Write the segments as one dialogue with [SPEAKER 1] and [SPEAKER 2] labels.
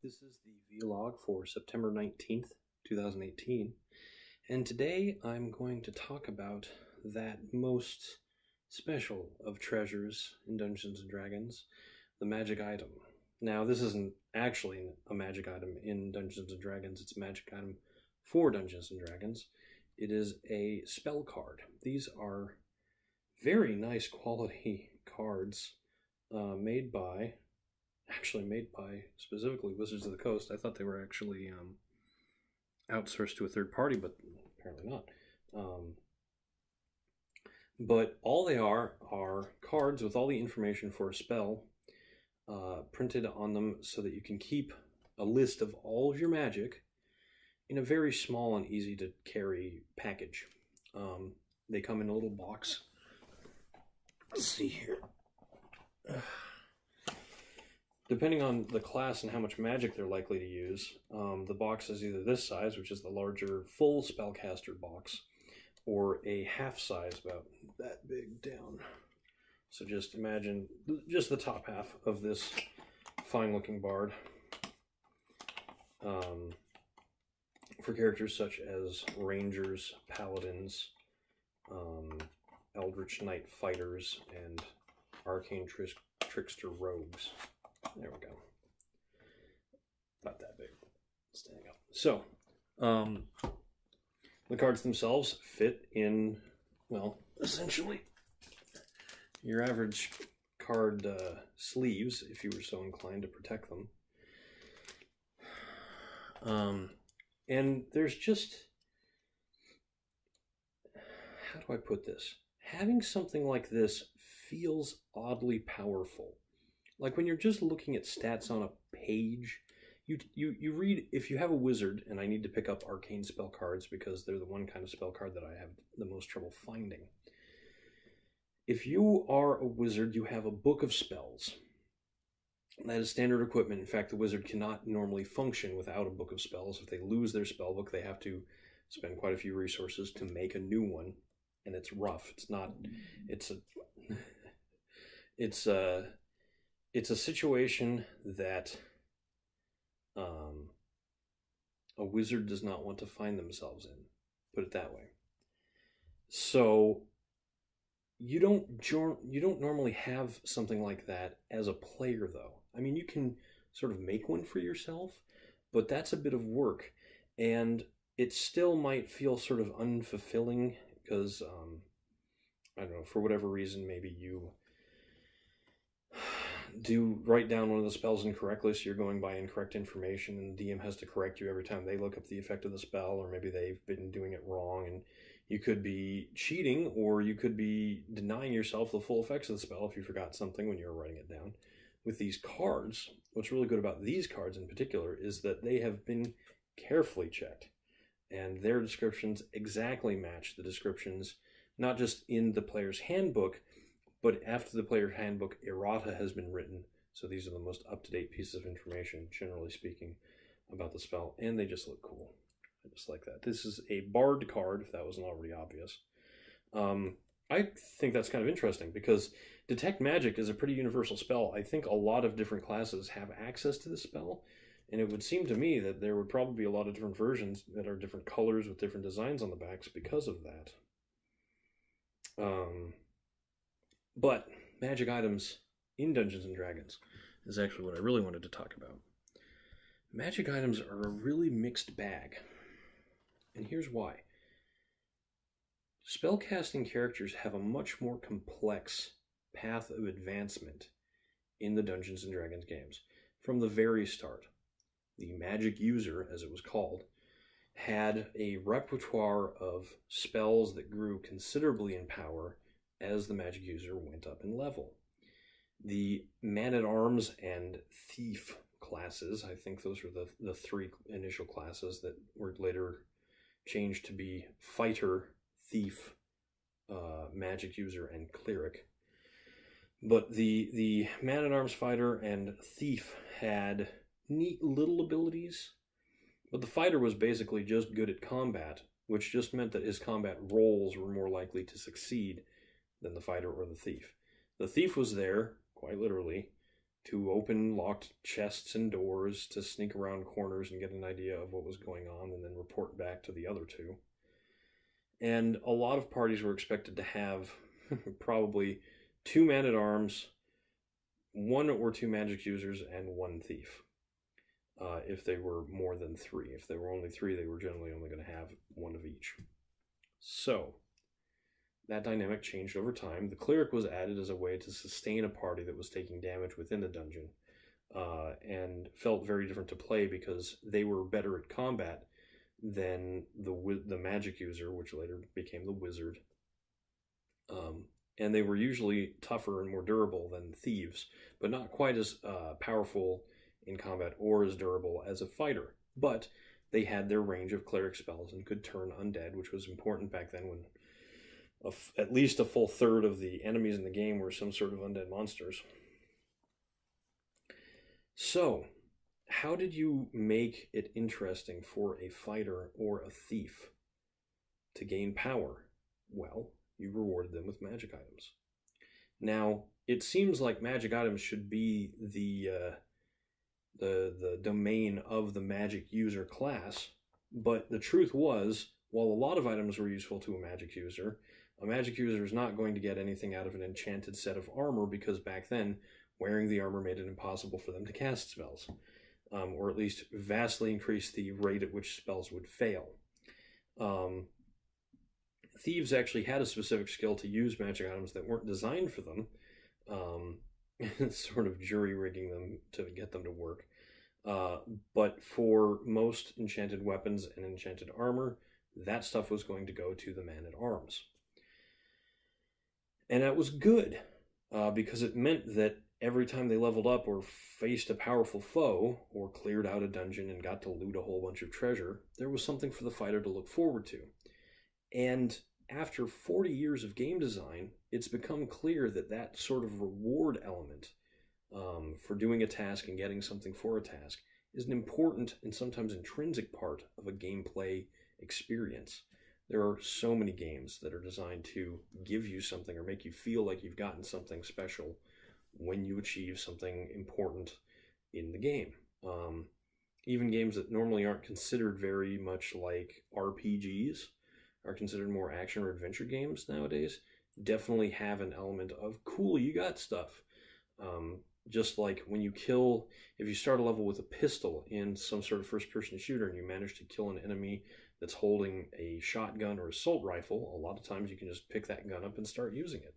[SPEAKER 1] This is the vlog for September 19th, 2018, and today I'm going to talk about that most special of treasures in Dungeons & Dragons, the magic item. Now, this isn't actually a magic item in Dungeons & Dragons, it's a magic item for Dungeons & Dragons. It is a spell card. These are very nice quality cards made by specifically Wizards of the Coast. I thought they were actually outsourced to a third party, but apparently not. But all they are cards with all the information for a spell printed on them so that you can keep a list of all of your magic in a very small and easy to carry package. They come in a little box. Let's see here. Depending on the class and how much magic they're likely to use, the box is either this size, which is the larger full spellcaster box, or a half size, about that big down. So just imagine just the top half of this fine-looking bard. For characters such as Rangers, Paladins, Eldritch Knight Fighters, and Arcane Trickster Rogues. There we go. About that big. Standing up. So, the cards themselves fit in, well, essentially your average card sleeves, if you were so inclined to protect them. And there's just, how do I put this? Having something like this feels oddly powerful. Like when you're just looking at stats on a page, you read, if you have a wizard, and I need to pick up arcane spell cards because they're the one kind of spell card that I have the most trouble finding. If you are a wizard, you have a book of spells. That is standard equipment. In fact, the wizard cannot normally function without a book of spells. If they lose their spell book, they have to spend quite a few resources to make a new one. And it's rough. It's a situation that a wizard does not want to find themselves in. Put it that way. So you don't normally have something like that as a player, though. I mean, you can sort of make one for yourself, but that's a bit of work, and it still might feel sort of unfulfilling because I don't know, for whatever reason, maybe you do write down one of the spells incorrectly, so you're going by incorrect information, and the DM has to correct you every time they look up the effect of the spell, or maybe they've been doing it wrong, and you could be cheating, or you could be denying yourself the full effects of the spell if you forgot something when you were writing it down. With these cards, what's really good about these cards in particular is that they have been carefully checked, and their descriptions exactly match the descriptions, not just in the player's handbook, but after the player's handbook, errata has been written. So these are the most up-to-date pieces of information, generally speaking, about the spell, and they just look cool. I just like that. This is a Bard card, if that wasn't already obvious. I think that's kind of interesting, because Detect Magic is a pretty universal spell. I think a lot of different classes have access to this spell, and it would seem to me that there would probably be a lot of different versions that are different colors with different designs on the backs because of that. But magic items in Dungeons & Dragons is actually what I really wanted to talk about. Magic items are a really mixed bag, and here's why. Spellcasting characters have a much more complex path of advancement in the Dungeons & Dragons games. From the very start, the magic user, as it was called, had a repertoire of spells that grew considerably in power as the magic user went up in level. The Man-at-Arms and Thief classes, I think those were the three initial classes that were later changed to be Fighter, Thief, Magic User, and Cleric. But the Man-at-Arms, Fighter, and Thief had neat little abilities, but the Fighter was basically just good at combat, which just meant that his combat rolls were more likely to succeed than the Fighter or the Thief. The Thief was there, quite literally, to open locked chests and doors, to sneak around corners and get an idea of what was going on, and then report back to the other two. And a lot of parties were expected to have probably 2 man-at-arms, 1 or 2 magic users, and 1 thief. If they were more than 3. If they were only 3, they were generally only going to have 1 of each. So, that dynamic changed over time. The cleric was added as a way to sustain a party that was taking damage within the dungeon, and felt very different to play because they were better at combat than the magic user, which later became the wizard. And they were usually tougher and more durable than thieves, but not quite as powerful in combat or as durable as a fighter. But they had their range of cleric spells and could turn undead, which was important back then when at least a full third of the enemies in the game were some sort of undead monsters. So, how did you make it interesting for a fighter or a thief to gain power? Well, you rewarded them with magic items. Now, it seems like magic items should be the domain of the magic user class, but the truth was, while a lot of items were useful to a magic user is not going to get anything out of an enchanted set of armor, because back then, wearing the armor made it impossible for them to cast spells, or at least vastly increase the rate at which spells would fail. Thieves actually had a specific skill to use magic items that weren't designed for them, sort of jury-rigging them to get them to work. But for most enchanted weapons and enchanted armor, that stuff was going to go to the man-at-arms. And that was good, because it meant that every time they leveled up or faced a powerful foe, or cleared out a dungeon and got to loot a whole bunch of treasure, there was something for the fighter to look forward to. And after 40 years of game design, it's become clear that that sort of reward element for doing a task and getting something for a task is an important and sometimes intrinsic part of a gameplay experience. There are so many games that are designed to give you something or make you feel like you've gotten something special when you achieve something important in the game. Even games that normally aren't considered very much like RPGs, are considered more action or adventure games nowadays, definitely have an element of, cool, you got stuff. Just like when you kill, if you start a level with a pistol in some sort of first-person shooter and you manage to kill an enemy that's holding a shotgun or assault rifle, a lot of times you can just pick that gun up and start using it.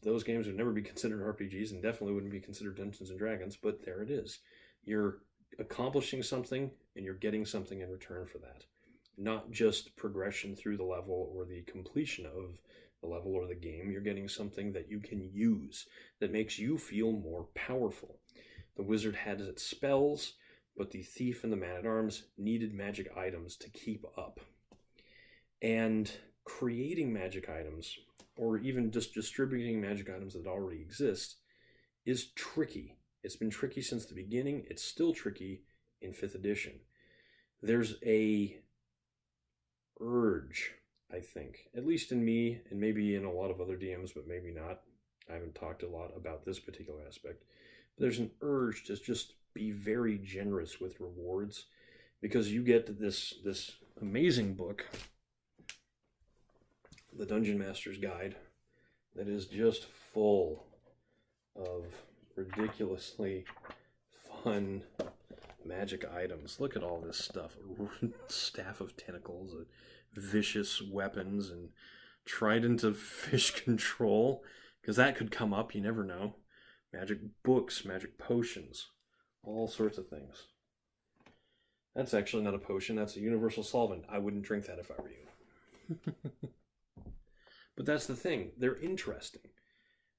[SPEAKER 1] Those games would never be considered RPGs and definitely wouldn't be considered Dungeons & Dragons, but there it is. You're accomplishing something and you're getting something in return for that. Not just progression through the level or the completion of the level or the game. You're getting something that you can use that makes you feel more powerful. The wizard had its spells, but the thief and the man-at-arms needed magic items to keep up. And creating magic items, or even just distributing magic items that already exist, is tricky. It's been tricky since the beginning. It's still tricky in 5th edition. There's a urge, I think, at least in me, and maybe in a lot of other DMs, but maybe not. I haven't talked a lot about this particular aspect. But there's an urge to just be very generous with rewards, because you get this amazing book, The Dungeon Master's Guide, that is just full of ridiculously fun magic items. Look at all this stuff. Staff of Tentacles, vicious weapons, and trident of fish control, because that could come up, you never know. Magic books, magic potions, all sorts of things. That's actually not a potion, that's a universal solvent. I wouldn't drink that if I were you. But that's the thing, they're interesting.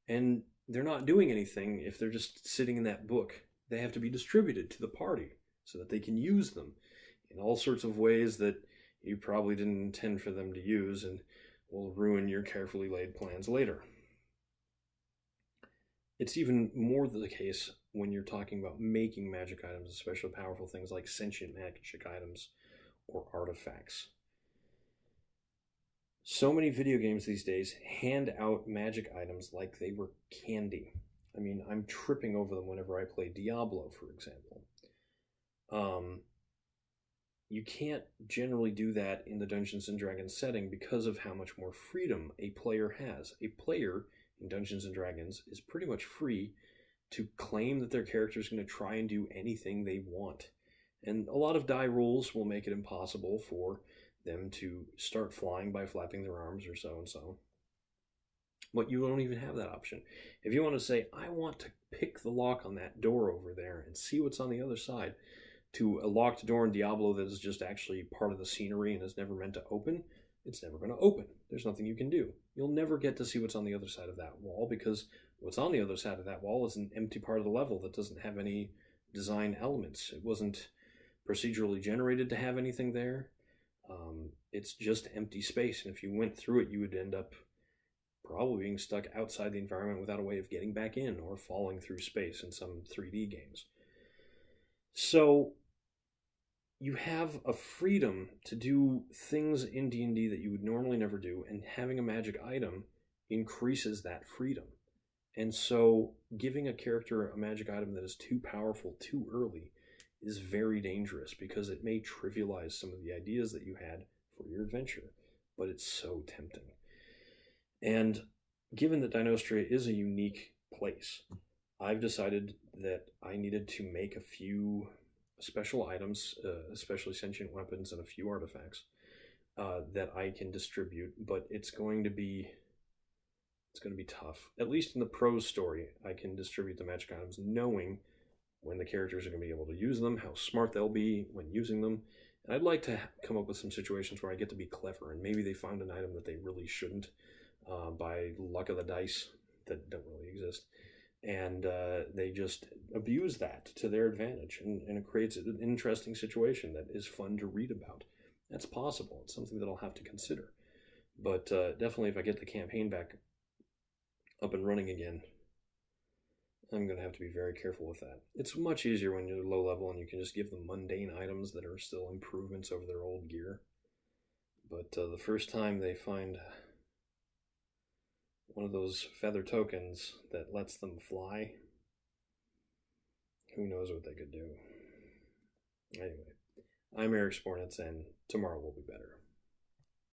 [SPEAKER 1] And they're not doing anything if they're just sitting in that book. They have to be distributed to the party so that they can use them in all sorts of ways that you probably didn't intend for them to use and will ruin your carefully laid plans later. It's even more the case when you're talking about making magic items, especially powerful things like sentient magic items or artifacts. So many video games these days hand out magic items like they were candy. I mean, I'm tripping over them whenever I play Diablo, for example. You can't generally do that in the Dungeons and Dragons setting because of how much more freedom a player has. A player in Dungeons and Dragons is pretty much free to claim that their character is going to try and do anything they want. And a lot of die rules will make it impossible for them to start flying by flapping their arms or so and so. But you don't even have that option. If you want to say, I want to pick the lock on that door over there and see what's on the other side, to a locked door in Diablo that is just actually part of the scenery and is never meant to open, it's never going to open. There's nothing you can do. You'll never get to see what's on the other side of that wall, because what's on the other side of that wall is an empty part of the level that doesn't have any design elements. It wasn't procedurally generated to have anything there. It's just empty space, and if you went through it, you would end up probably being stuck outside the environment without a way of getting back in, or falling through space in some 3D games. So you have a freedom to do things in D&D that you would normally never do, and having a magic item increases that freedom. And so giving a character a magic item that is too powerful too early is very dangerous, because it may trivialize some of the ideas that you had for your adventure, but it's so tempting. And given that Dinostria is a unique place, I've decided that I needed to make a few special items, especially sentient weapons and a few artifacts that I can distribute, but it's going to be tough. At least in the prose story, I can distribute the magic items knowing when the characters are going to be able to use them, how smart they'll be when using them. And I'd like to come up with some situations where I get to be clever, and maybe they find an item that they really shouldn't by luck of the dice that don't really exist. And they just abuse that to their advantage, and it creates an interesting situation that is fun to read about. That's possible. It's something that I'll have to consider. But definitely, if I get the campaign back up and running again, I'm going to have to be very careful with that. It's much easier when you're low level and you can just give them mundane items that are still improvements over their old gear. But the first time they find one of those feather tokens that lets them fly, who knows what they could do. Anyway, I'm Eric Spornitz, and tomorrow will be better.